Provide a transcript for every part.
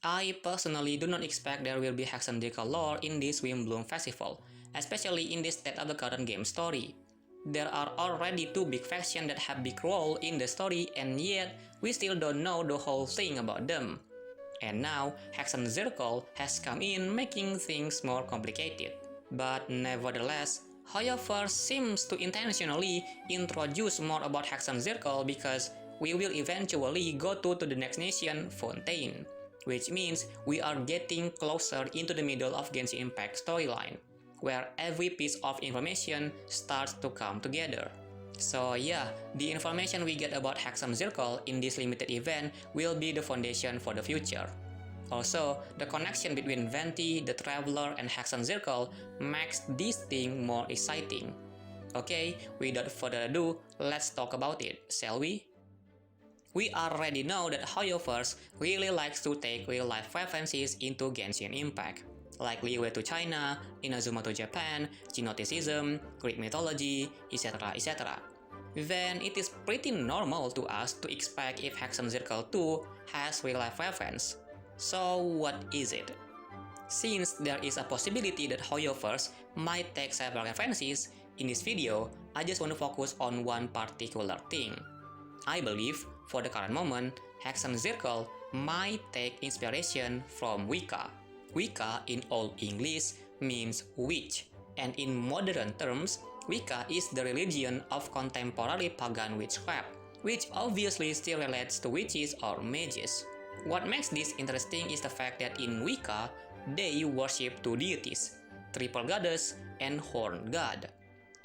I personally do not expect there will be Hexendical lore in this Wimbloom Festival, especially in this State of the Current game story. There are already two big factions that have big role in the story, and yet we still don't know the whole thing about them. And now, Hexenzirkel has come in, making things more complicated. But nevertheless, Hoyoverse seems to intentionally introduce more about Hexenzirkel because we will eventually go to the next nation, Fontaine, which means we are getting closer into the middle of Genshin Impact storyline, where every piece of information starts to come together. So yeah, the information we get about Hexenzirkel in this limited event will be the foundation for the future. Also, the connection between Venti, the Traveler, and Hexenzirkel makes this thing more exciting. Okay, without further ado, let's talk about it, shall we? We already know that Hoyoverse really likes to take real-life references into Genshin Impact, like Liyue to China, Inazuma to Japan, Genoticism, Greek mythology, etc. etc. Then it is pretty normal to us to expect if Hexenzirkel 2 has real-life reference. So what is it? Since there is a possibility that Hoyoverse might take several references, in this video, I just want to focus on one particular thing. I believe, for the current moment, Hexenzirkel might take inspiration from Wicca. Wicca in Old English means witch, and in modern terms, Wicca is the religion of contemporary pagan witchcraft, which obviously still relates to witches or mages. What makes this interesting is the fact that in Wicca, they worship two deities, Triple Goddess and Horn God.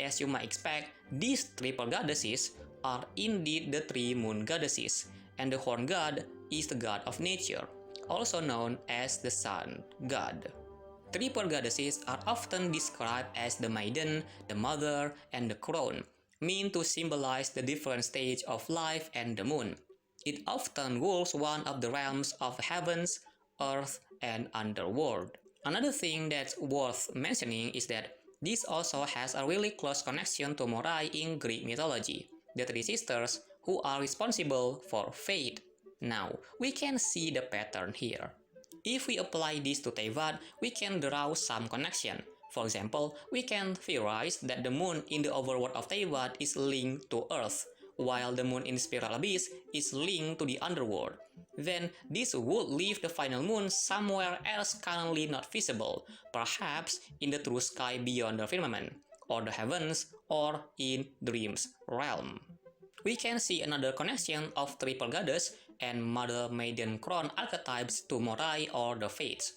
As you might expect, these triple goddesses are indeed the three moon goddesses, and the Horn God is the god of nature, also known as the sun god. Triple goddesses are often described as the maiden, the mother, and the crone, meant to symbolize the different stage of life and the moon. It often rules one of the realms of heavens, earth, and underworld. Another thing that's worth mentioning is that this also has a really close connection to Moirai in Greek mythology, the three sisters who are responsible for fate. Now, we can see the pattern here. If we apply this to Teyvat, we can draw some connection. For example, we can theorize that the moon in the overworld of Teyvat is linked to Earth, while the moon in Spiral Abyss is linked to the underworld. Then this would leave the final moon somewhere else currently not visible, perhaps in the true sky beyond the firmament, or the heavens, or in Dream's realm. We can see another connection of Triple Goddess and Mother Maiden Crone archetypes to Moirai or the Fates.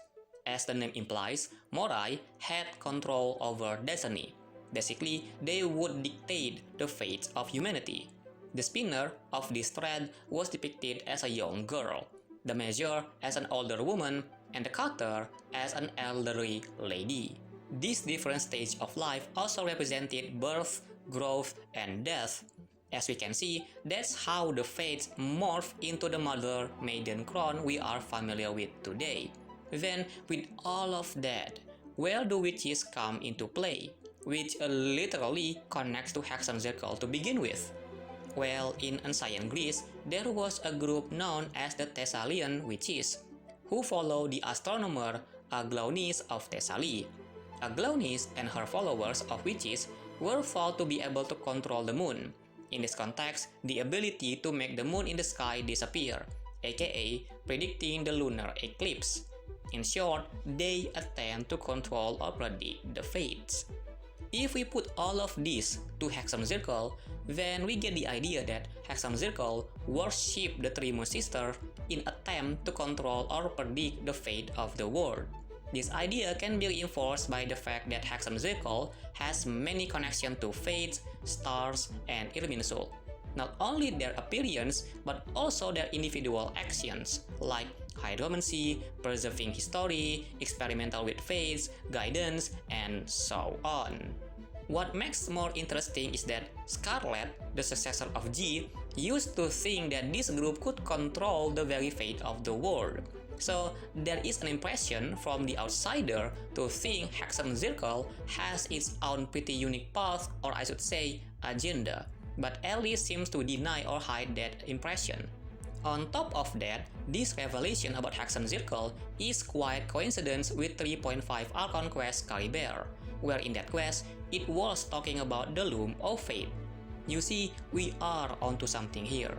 As the name implies, Moirai had control over destiny. Basically, they would dictate the fates of humanity. The spinner of this thread was depicted as a young girl, the measure as an older woman, and the cutter as an elderly lady. These different stages of life also represented birth, growth, and death. As we can see, that's how the fates morph into the Mother Maiden Crone we are familiar with today. Then, with all of that, where do witches come into play? Which literally connects to Hexenzirkel to begin with. Well, in ancient Greece, there was a group known as the Thessalian witches, who followed the astronomer Aglaonis of Thessaly. Aglaonis and her followers of witches were thought to be able to control the moon. In this context, the ability to make the moon in the sky disappear, aka predicting the lunar eclipse. In short, they attempt to control or predict the fates. If we put all of this to Hexenzirkel, then we get the idea that Hexenzirkel worship the three moon sisters in attempt to control or predict the fate of the world. This idea can be reinforced by the fact that Hexenzirkel has many connections to fates, stars, and Irminsul. Not only their appearance, but also their individual actions, like hydromancy, preserving history, experimental with fates, guidance, and so on. What makes more interesting is that Scarlet, the successor of Ji, used to think that this group could control the very fate of the world. So there is an impression from the outsider to think Hexenzirkel has its own pretty unique path, or I should say, agenda. But Alice seems to deny or hide that impression. On top of that, this revelation about Hexen Circle is quite coincidence with 3.5 Archon quest Caribert, where in that quest, it was talking about the Loom of Fate. You see, we are onto something here.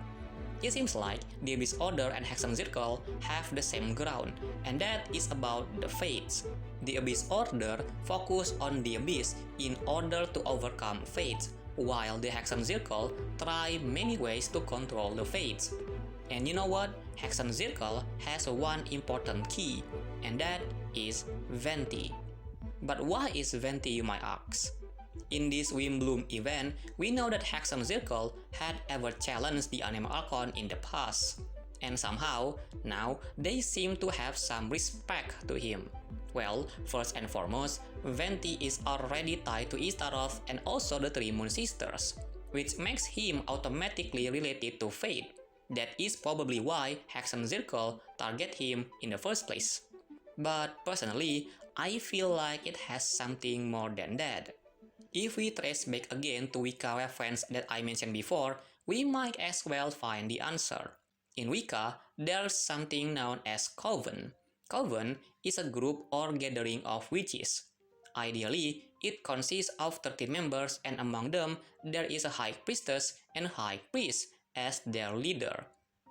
It seems like the Abyss Order and Hexen Circle have the same ground, and that is about the Fates. The Abyss Order focus on the Abyss in order to overcome Fates, while the Hexen Circle try many ways to control the Fates. And you know what? Hexen Circle has one important key, and that is Venti. But why is Venti, you might ask? In this Windbloom event, we know that Hexen Circle had ever challenged the Anemo Archon in the past, and somehow, now they seem to have some respect to him. Well, first and foremost, Venti is already tied to Ishtaroth and also the Three Moon Sisters, which makes him automatically related to Fate. That is probably why Hexen Circle target him in the first place. But personally, I feel like it has something more than that. If we trace back again to Wicca reference that I mentioned before, we might as well find the answer. In Wicca, there's something known as Coven. Coven is a group or gathering of witches. Ideally, it consists of 13 members, and among them, there is a High Priestess and High Priest as their leader.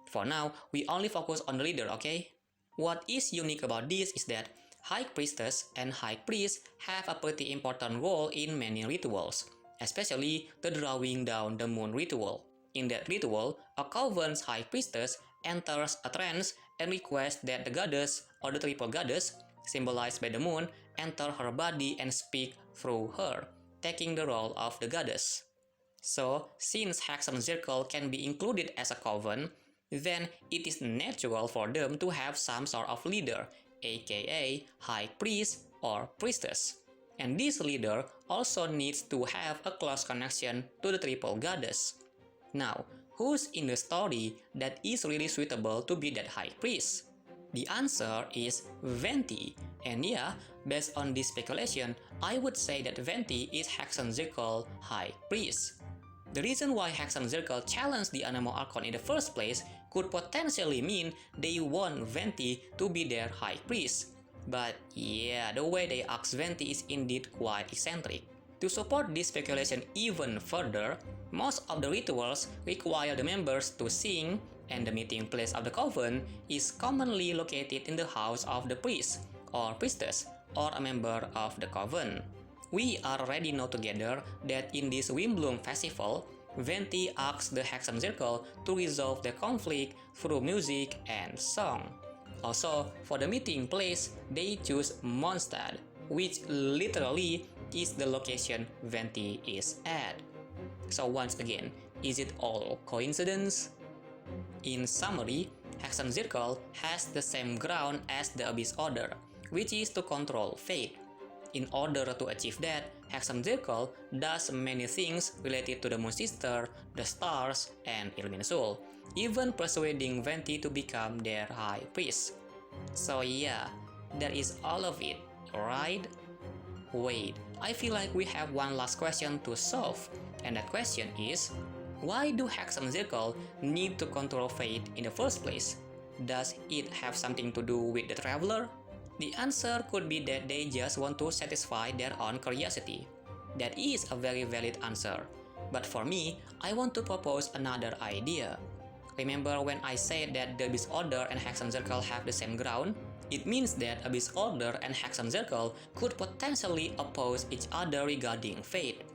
For now, we only focus on the leader, okay? What is unique about this is that High Priestess and High Priest have a pretty important role in many rituals, especially the drawing down the moon ritual. In that ritual, a Coven's High Priestess enters a trance and requests that the goddess or the triple goddess, symbolized by the moon, enter her body and speak through her, taking the role of the goddess. So, since Hexen Circle can be included as a Coven, then it is natural for them to have some sort of leader, aka High Priest or Priestess. And this leader also needs to have a close connection to the triple goddess. Now, who's in the story that is really suitable to be that High Priest? The answer is Venti, and yeah, based on this speculation, I would say that Venti is Hexen Circle High Priest. The reason why Hexen Circle challenged the Anemo Archon in the first place could potentially mean they want Venti to be their High Priest. But yeah, the way they ask Venti is indeed quite eccentric. To support this speculation even further, most of the rituals require the members to sing, and the meeting place of the Coven is commonly located in the house of the priest or priestess or a member of the Coven. We already know together that in this Windbloom festival, Venti asks the Hexen Circle to resolve the conflict through music and song. Also, for the meeting place, they choose Mondstadt, which literally is the location Venti is at. So once again, is it all coincidence? In summary, Hexen Circle has the same ground as the Abyss Order, which is to control fate. In order to achieve that, Hexen Circle does many things related to the Moon Sister, the stars, and Irminsul, even persuading Venti to become their High Priest. So yeah, that is all of it, right? Wait, I feel like we have one last question to solve, and that question is, why do Hexen Circle need to control fate in the first place? Does it have something to do with the Traveler? The answer could be that they just want to satisfy their own curiosity. That is a very valid answer. But for me, I want to propose another idea. Remember when I said that the Abyss Order and Hexen Circle have the same ground? It means that Abyss Order and Hexen Circle could potentially oppose each other regarding fate.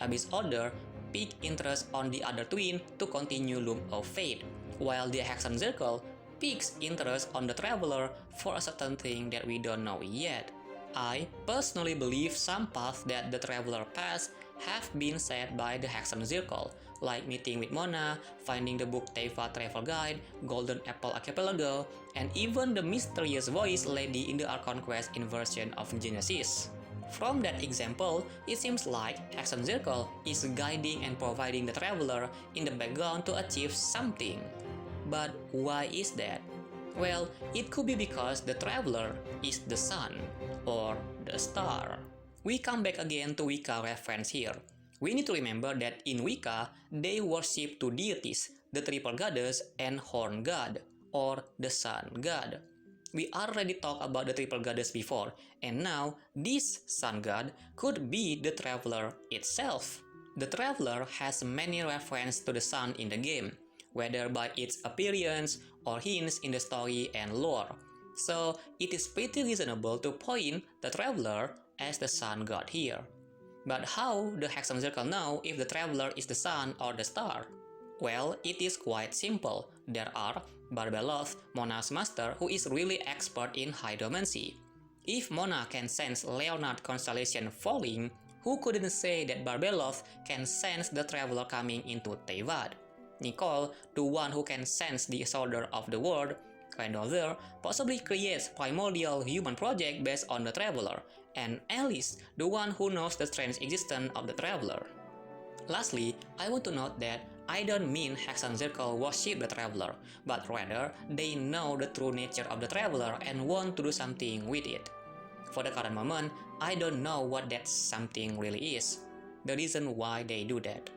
Abyss Order pick interest on the other twin to continue Loom of Fate, while the Hexen Circle picks interest on the Traveler for a certain thing that we don't know yet. I personally believe some paths that the Traveler passed have been set by the Hexen Circle, like meeting with Mona, finding the book Teyvat Travel Guide, Golden Apple Archipelago, and even the mysterious voice lady in the Archon Quest inversion of Genesis. From that example, it seems like Hexen Circle is guiding and providing the Traveler in the background to achieve something. But why is that? Well, it could be because the Traveler is the sun, or the star. We come back again to Wicca reference here. We need to remember that in Wicca, they worship two deities, the triple goddess and horn god, or the sun god. We already talked about the triple goddess before, and now this sun god could be the traveler itself. The traveler has many references to the sun in the game, whether by its appearance or hints in the story and lore. So it is pretty reasonable to point the traveler as the sun god here. But how the Hexen Circle know if the traveler is the sun or the star? Well, it is quite simple. There are Barbeloth, Mona's master, who is really expert in hydromancy. If Mona can sense Leonard constellation falling, who couldn't say that Barbeloth can sense the traveler coming into Teyvat? Nicole, the one who can sense the disorder of the world, Grandmother possibly creates primordial human project based on the traveler, and Alice, the one who knows the strange existence of the traveler. Lastly, I want to note that I don't mean Hexen Circle worship the traveler, but rather they know the true nature of the traveler and want to do something with it. For the current moment, I don't know what that something really is, the reason why they do that.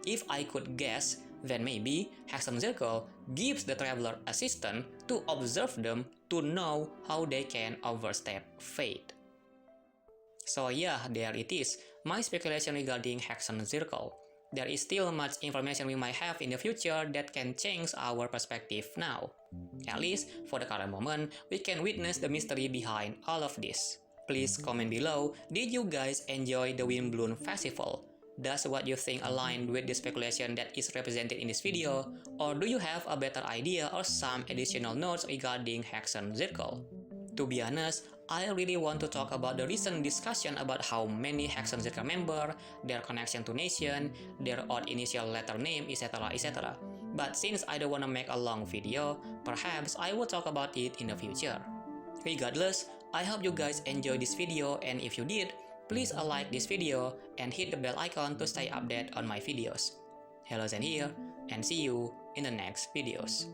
If I could guess, then maybe Hexen Circle gives the traveler assistance to observe them to know how they can overstep fate. So yeah, there it is, my speculation regarding Hexen Circle. There is still much information we might have in the future that can change our perspective now. At least, for the current moment, we can witness the mystery behind all of this. Please comment below, did you guys enjoy the Windbloom Festival? Does what you think align with the speculation that is represented in this video? Or do you have a better idea or some additional notes regarding Hexen Circle? To be honest, I really want to talk about the recent discussion about how many Hexen Circle members, their connection to nation, their odd initial letter name, etc, etc. But since I don't want to make a long video, perhaps I will talk about it in the future. Regardless, I hope you guys enjoyed this video, and if you did, please like this video and hit the bell icon to stay updated on my videos. Hello Zen here, and see you in the next videos.